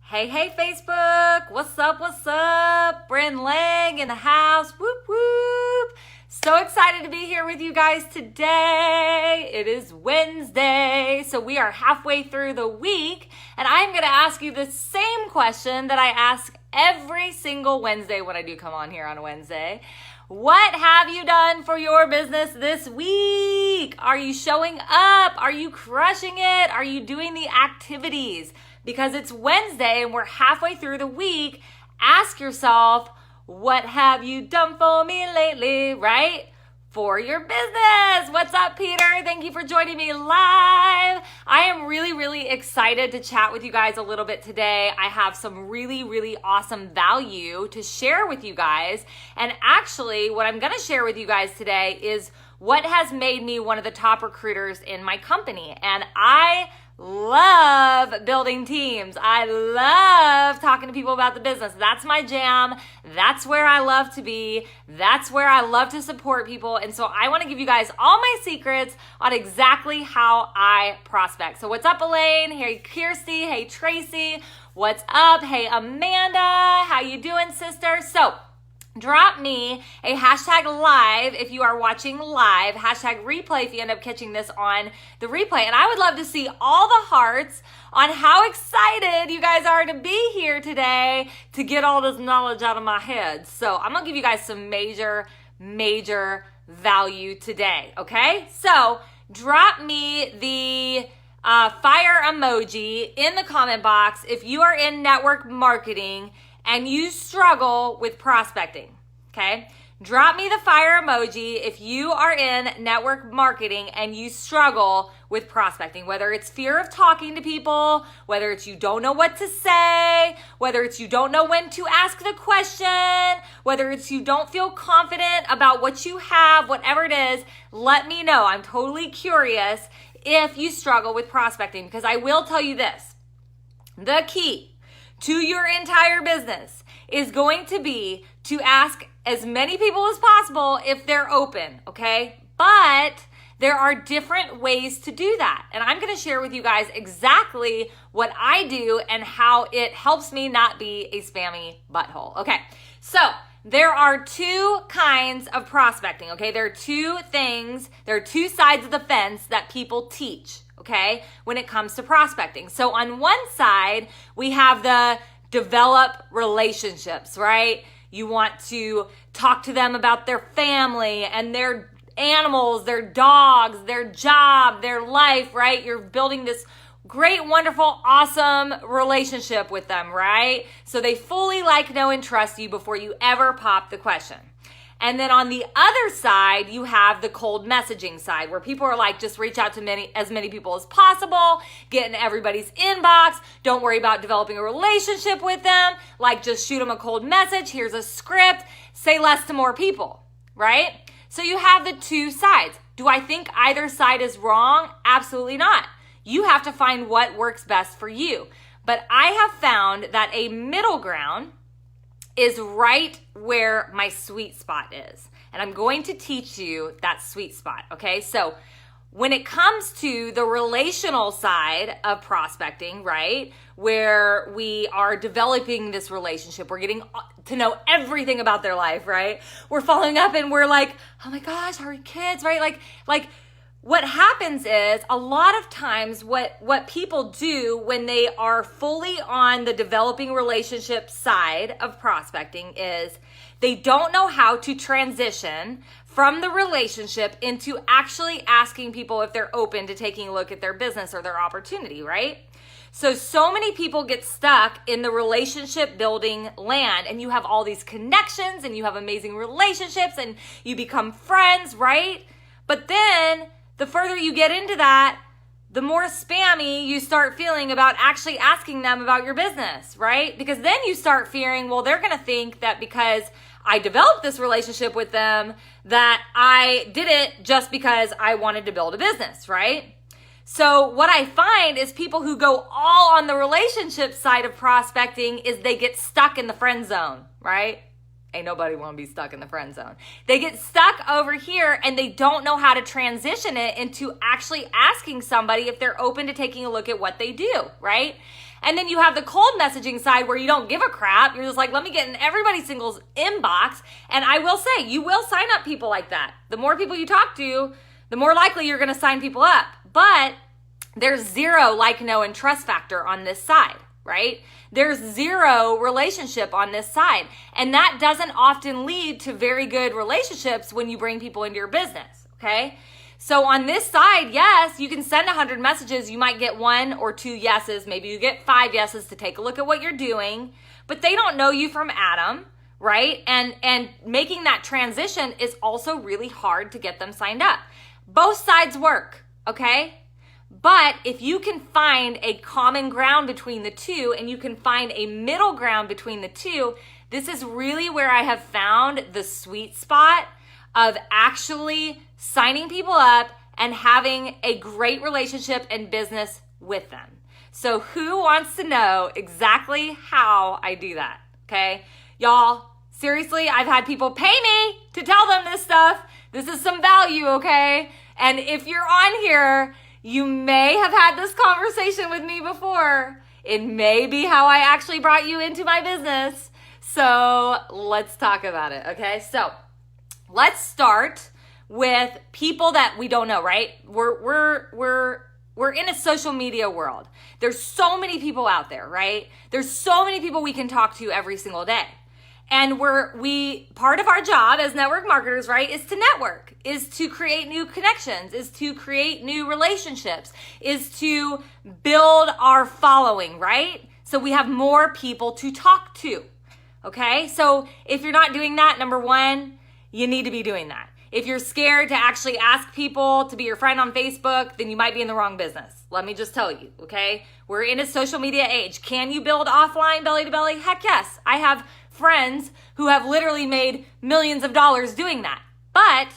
Hey, hey, Facebook. What's up? What's up? Bryn Lang in the house. Whoop, whoop. So excited to be here with you guys today. It is Wednesday, so we are halfway through the week, and I'm going to ask you the same question that I ask every single Wednesday when I do come on here on a Wednesday. What have you done for your business this week? Are you showing up? Are you crushing it? Are you doing the activities? Because it's Wednesday and we're halfway through the week, ask yourself, what have you done for me lately, right? For your business. What's up, Peter? Thank you for joining me live. I am really excited to chat with you guys a little bit today. I have some really awesome value to share with you guys. And actually, what I'm going to share with you guys today is what has made me one of the top recruiters in my company. And I love building teams. I love talking to people about the business. That's my jam. That's where I love to be. That's where I love to support people. And so I want to give you guys all my secrets on exactly how I prospect. So what's up, Elaine? Hey, Kirsty. Hey, Tracy. What's up? Hey, Amanda. How you doing, sister? So drop me a hashtag live if you are watching live, hashtag replay if you end up catching this on the replay. And I would love to see all the hearts on how excited you guys are to be here today to get all this knowledge out of my head. So I'm going to give you guys some major value today, okay? So drop me the fire emoji in the comment box if you are in network marketing and you struggle with prospecting, okay? Drop me the fire emoji if you are in network marketing and you struggle with prospecting, whether it's fear of talking to people, whether it's you don't know what to say, whether it's you don't know when to ask the question, whether it's you don't feel confident about what you have, whatever it is, let me know. I'm totally curious if you struggle with prospecting, because I will tell you this, the key to your entire business is going to be to ask as many people as possible if they're open, okay? But there are different ways to do that. And I'm going to share with you guys exactly what I do and how it helps me not be a spammy butthole. Okay, so there are two kinds of prospecting, okay? There are two sides of the fence that people teach, okay, when it comes to prospecting. So on one side, we have the develop relationships, right? You want to talk to them about their family and their animals, their dogs, their job, their life, right? You're building this great, wonderful, awesome relationship with them, right? So they fully like, know, and trust you before you ever pop the question. And then on the other side, you have the cold messaging side where people are like, just reach out to as many people as possible, get in everybody's inbox. Don't worry about developing a relationship with them. Like, just shoot them a cold message. Here's a script. Say less to more people, right? So you have the two sides. Do I think either side is wrong? Absolutely not. You have to find what works best for you. But I have found that a middle ground is right where my sweet spot is. And I'm going to teach you that sweet spot, okay? So when it comes to the relational side of prospecting, right, where we are developing this relationship, we're getting to know everything about their life, right? We're following up and we're like, oh my gosh, how are your kids, right? Like what happens is a lot of times what people do when they are fully on the developing relationship side of prospecting is they don't know how to transition from the relationship into actually asking people if they're open to taking a look at their business or their opportunity, right? So many people get stuck in the relationship building land, and you have all these connections and you have amazing relationships and you become friends, right? But then the further you get into that, the more spammy you start feeling about actually asking them about your business, right? Because then you start fearing, well, they're going to think that because I developed this relationship with them, that I did it just because I wanted to build a business, right? So what I find is people who go all on the relationship side of prospecting is they get stuck in the friend zone, right? Ain't nobody want to be stuck in the friend zone. They get stuck over here and they don't know how to transition it into actually asking somebody if they're open to taking a look at what they do, right? And then you have the cold messaging side where you don't give a crap. You're just like, let me get in everybody's singles inbox. And I will say, you will sign up people like that. The more people you talk to, the more likely you're going to sign people up. But there's zero like, know, and trust factor on this side, right? There's zero relationship on this side. And that doesn't often lead to very good relationships when you bring people into your business, okay? So on this side, yes, you can send 100 messages. You might get 1 or 2 yeses. Maybe you get 5 yeses to take a look at what you're doing, but they don't know you from Adam, right? And making that transition is also really hard to get them signed up. Both sides work, okay? But if you can find a common ground between the two and you can find a middle ground between the two, this is really where I have found the sweet spot of actually signing people up and having a great relationship and business with them. So who wants to know exactly how I do that? Okay, y'all, seriously, I've had people pay me to tell them this stuff. This is some value, okay? And if you're on here, you may have had this conversation with me before. It may be how I actually brought you into my business. So let's talk about it, okay? So let's start with people that we don't know, right? We're in a social media world. There's so many people out there, right? There's so many people we can talk to every single day. And part of our job as network marketers, right, is to network, is to create new connections, is to create new relationships, is to build our following, right? So we have more people to talk to, okay? So if you're not doing that, number one, you need to be doing that. If you're scared to actually ask people to be your friend on Facebook, then you might be in the wrong business. Let me just tell you, okay? We're in a social media age. Can you build offline belly to belly? Heck yes. I have friends who have literally made millions of dollars doing that. But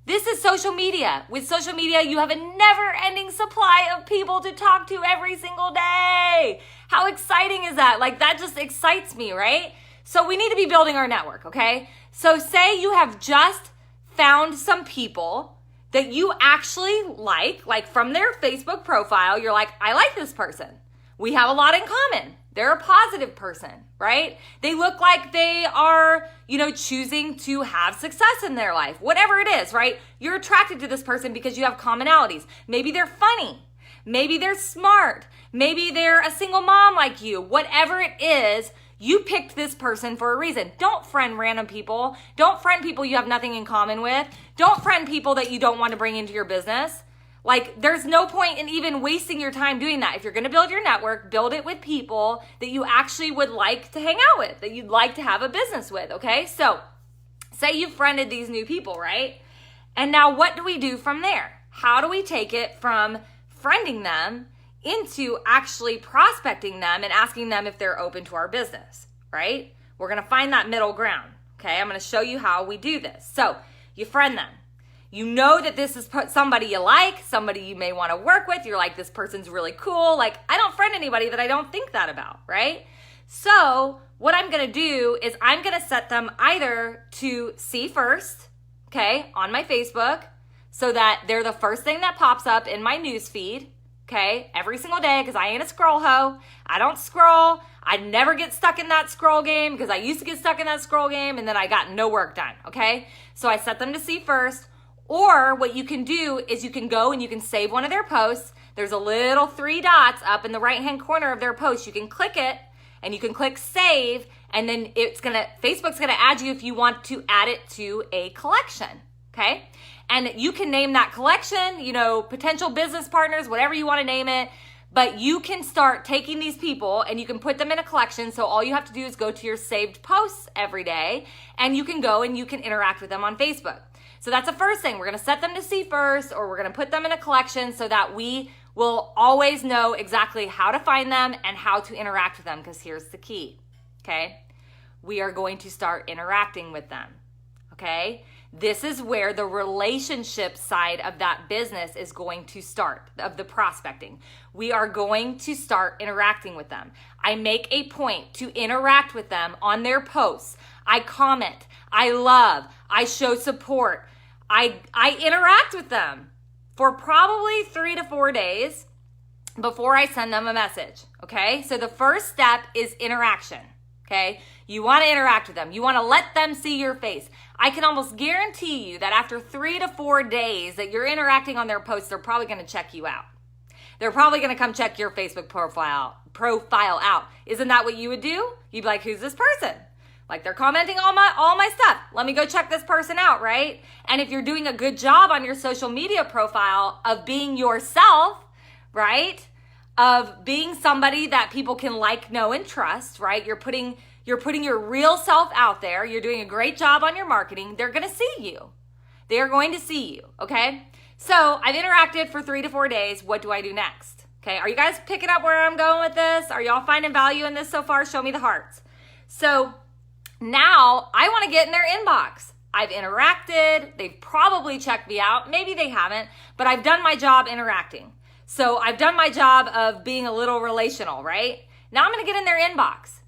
this is social media. With social media, you have a never-ending supply of people to talk to every single day. How exciting is that? Like, that just excites me, right? So we need to be building our network, okay? So say you have just found some people that you actually like from their Facebook profile. You're like, I like this person. We have a lot in common. They're a positive person, right? They look like they are, choosing to have success in their life. Whatever it is, right? You're attracted to this person because you have commonalities. Maybe they're funny. Maybe they're smart. Maybe they're a single mom like you. Whatever it is, you picked this person for a reason. Don't friend random people. Don't friend people you have nothing in common with. Don't friend people that you don't want to bring into your business. Like, there's no point in even wasting your time doing that. If you're going to build your network, build it with people that you actually would like to hang out with, that you'd like to have a business with, okay? So, say you've friended these new people, right? And now what do we do from there? How do we take it from friending them into actually prospecting them and asking them if they're open to our business, right? We're going to find that middle ground, okay? I'm going to show you how we do this. So, you friend them. You know that this is somebody you like, somebody you may want to work with. You're like, this person's really cool. Like, I don't friend anybody that I don't think that about, right? So what I'm going to do is I'm going to set them either to see first, okay, on my Facebook, so that they're the first thing that pops up in my news feed, okay, every single day, because I ain't a scroll hoe. I don't scroll. I never get stuck in that scroll game, because I used to get stuck in that scroll game and then I got no work done, okay? So I set them to see first. Or what you can do is you can go and you can save one of their posts. There's a little 3 dots up in the right-hand corner of their post. You can click it and you can click save, and then Facebook's gonna add you if you want to add it to a collection, okay? And you can name that collection, potential business partners, whatever you want to name it. But you can start taking these people and you can put them in a collection. So all you have to do is go to your saved posts every day, and you can go and you can interact with them on Facebook. So that's the first thing. We're going to set them to see first, or we're going to put them in a collection so that we will always know exactly how to find them and how to interact with them, because here's the key, okay? We are going to start interacting with them, okay? This is where the relationship side of that business is going to start, of the prospecting. We are going to start interacting with them. I make a point to interact with them on their posts. I comment, I love, I show support. I interact with them for probably 3 to 4 days. before I send them a message, okay? So the first step is interaction, okay? You want to interact with them. You want to let them see your face. I can almost guarantee you that after 3 to 4 days that you're interacting on their posts, they're probably going to check you out. They're probably going to come check your Facebook profile out. Isn't that what you would do? You'd be like, who's this person? Like, they're commenting all my stuff. Let me go check this person out, right? And if you're doing a good job on your social media profile of being yourself, right? Of being somebody that people can like, know, and trust, right? You're putting your real self out there. You're doing a great job on your marketing. They're going to see you. They are going to see you, okay? So I've interacted for 3 to 4 days. What do I do next? Okay, are you guys picking up where I'm going with this? Are y'all finding value in this so far? Show me the hearts. So now I want to get in their inbox. I've interacted. They've probably checked me out. Maybe they haven't, but I've done my job interacting. So I've done my job of being a little relational, right? Now I'm going to get in their inbox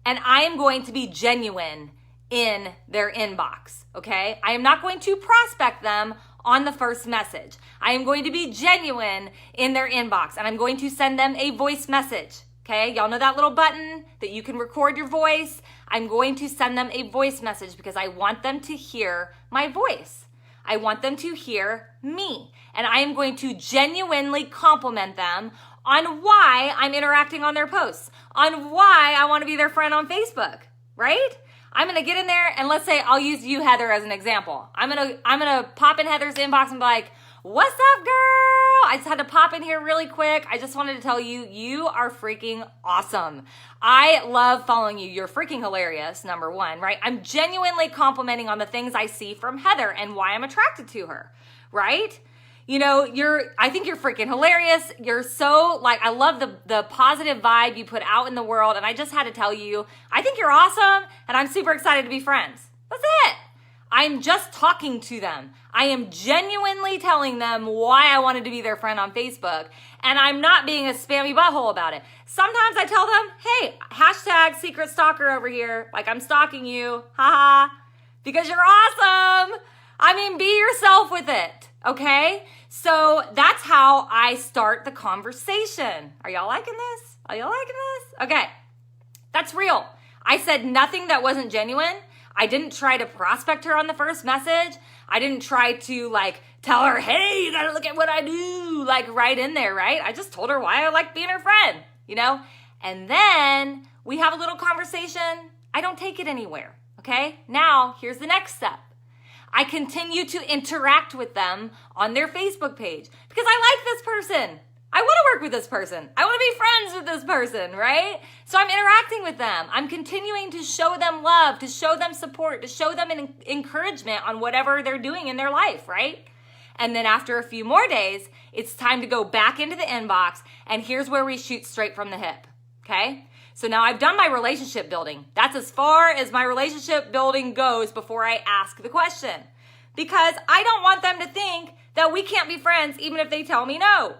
and I am going to be genuine in their inbox, okay? I am not going to prospect them on the first message. I am going to be genuine in their inbox and I'm going to send them a voice message, okay? Y'all know that little button that you can record your voice? I'm going to send them a voice message because I want them to hear my voice. I want them to hear me. And I am going to genuinely compliment them on why I'm interacting on their posts, on why I want to be their friend on Facebook, right? I'm going to get in there and let's say I'll use you, Heather, as an example. I'm going to pop in Heather's inbox and be like, what's up, girl? I just had to pop in here really quick. I just wanted to tell you, you are freaking awesome. I love following you. You're freaking hilarious, number one, right? I'm genuinely complimenting on the things I see from Heather and why I'm attracted to her, right? You know, I think you're freaking hilarious. You're so, like, I love the positive vibe you put out in the world. And I just had to tell you, I think you're awesome and I'm super excited to be friends. That's it. I'm just talking to them. I am genuinely telling them why I wanted to be their friend on Facebook. And I'm not being a spammy butthole about it. Sometimes I tell them, hey, hashtag secret stalker over here. Like, I'm stalking you. Haha. Because you're awesome. I mean, be yourself with it. Okay? So that's how I start the conversation. Are y'all liking this? Are y'all liking this? Okay. That's real. I said nothing that wasn't genuine. I didn't try to prospect her on the first message. I didn't try to like tell her, hey, you gotta look at what I do, like right in there, right? I just told her why I like being her friend, you know? And then we have a little conversation. I don't take it anywhere, okay? Now, here's the next step. I continue to interact with them on their Facebook page because I like this person. I want to work with this person. I want to be friends with this person, right? So I'm interacting with them. I'm continuing to show them love, to show them support, to show them an encouragement on whatever they're doing in their life, right? And then after a few more days, it's time to go back into the inbox, and here's where we shoot straight from the hip, okay? So now I've done my relationship building. That's as far as my relationship building goes before I ask the question. Because I don't want them to think that we can't be friends even if they tell me no.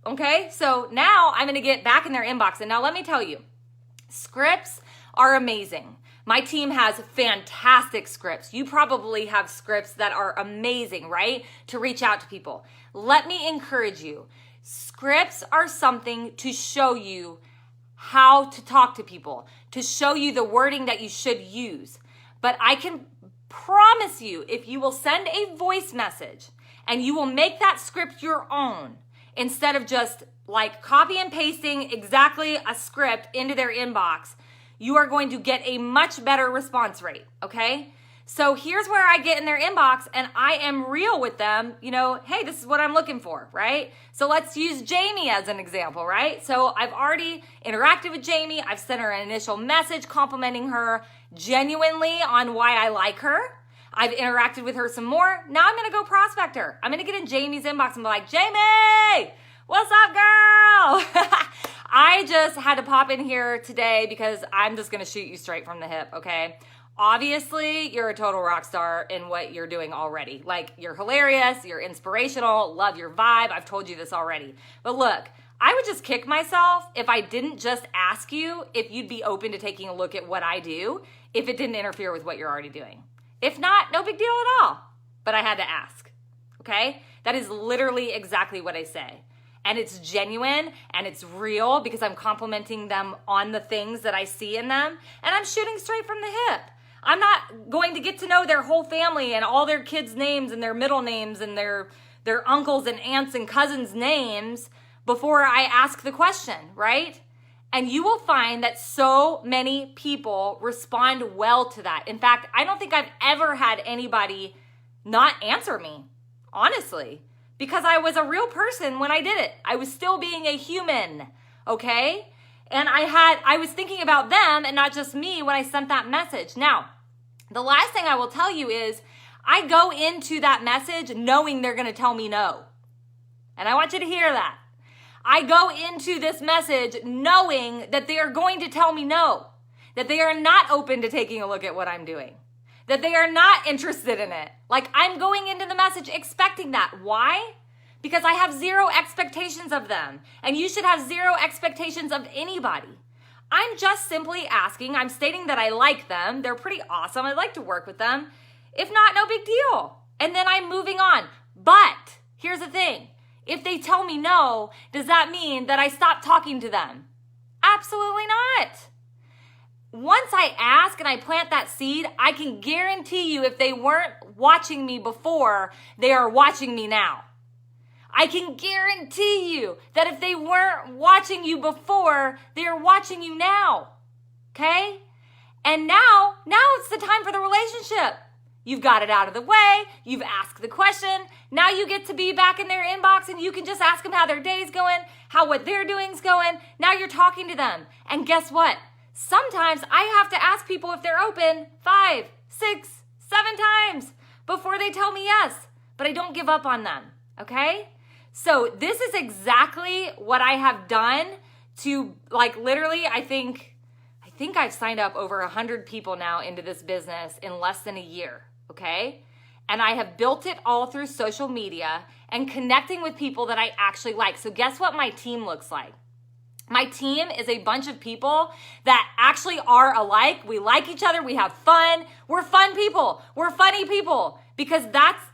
Okay, so now I'm going to get back in their inbox. And now let me tell you, scripts are amazing. My team has fantastic scripts. You probably have scripts that are amazing, right? To reach out to people. Let me encourage you. Scripts are something to show you how to talk to people, to show you the wording that you should use. But I can promise you, if you will send a voice message and you will make that script your own, instead of just like copy and pasting exactly a script into their inbox, you are going to get a much better response rate, okay? So here's where I get in their inbox and I am real with them, you know, hey, this is what I'm looking for, right? So let's use Jamie as an example, right? So I've already interacted with Jamie. I've sent her an initial message complimenting her genuinely on why I like her. I've interacted with her some more. Now I'm going to go prospect her. I'm going to get in Jamie's inbox and be like, Jamie, what's up, girl? I just had to pop in here today because I'm just going to shoot you straight from the hip, okay? Obviously, you're a total rock star in what you're doing already. Like, you're hilarious, you're inspirational, love your vibe. I've told you this already. But look, I would just kick myself if I didn't just ask you if you'd be open to taking a look at what I do if it didn't interfere with what you're already doing. If not, no big deal at all. But I had to ask, okay? That is literally exactly what I say. and it's genuine and it's real because I'm complimenting them on the things that I see in them, and I'm shooting straight from the hip. I'm not going to get to know their whole family and all their kids' names and their middle names and their uncles and aunts and cousins' names before I ask the question, right? And you will find that so many people respond well to that. In fact, I don't think I've ever had anybody not answer me, honestly, because I was a real person when I did it. I was still being a human, okay? And I was thinking about them and not just me when I sent that message. Now, the last thing I will tell you is I go into that message knowing they're going to tell me no. And I want you to hear that. I go into this message knowing that they are going to tell me no, that they are not open to taking a look at what I'm doing, that they are not interested in it. Like, I'm going into the message expecting that. Why? Because I have zero expectations of them, and you should have zero expectations of anybody. I'm just simply asking, I'm stating that I like them. They're pretty awesome. I'd like to work with them. If not, no big deal. And then I'm moving on. But here's the thing. If they tell me no, does that mean that I stop talking to them? Absolutely not. Once I ask and I plant that seed, I can guarantee you if they weren't watching me before, they are watching me now. I can guarantee you that if they weren't watching you before, they are watching you now. Okay? And now it's the time for the relationship. You've got it out of the way. You've asked the question. Now you get to be back in their inbox and you can just ask them how their day's going, how what they're doing's going. Now you're talking to them. And guess what? Sometimes I have to ask people if they're open 5, 6, 7 times before they tell me yes. But I don't give up on them. Okay? So this is exactly what I have done to, like, literally, I think I've signed up over 100 people now into this business in less than a year, okay? And I have built it all through social media and connecting with people that I actually like. So guess what my team looks like? My team is a bunch of people that actually are alike. We like each other. We have fun. We're fun people. We're funny people because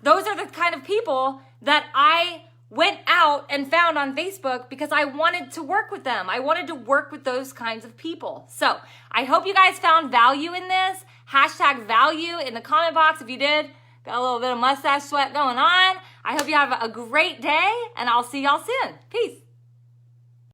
those are the kind of people that I went out and found on Facebook because I wanted to work with them. I wanted to work with those kinds of people. So I hope you guys found value in this. Hashtag value in the comment box if you did. Got a little bit of mustache sweat going on. I hope you have a great day and I'll see y'all soon. Peace.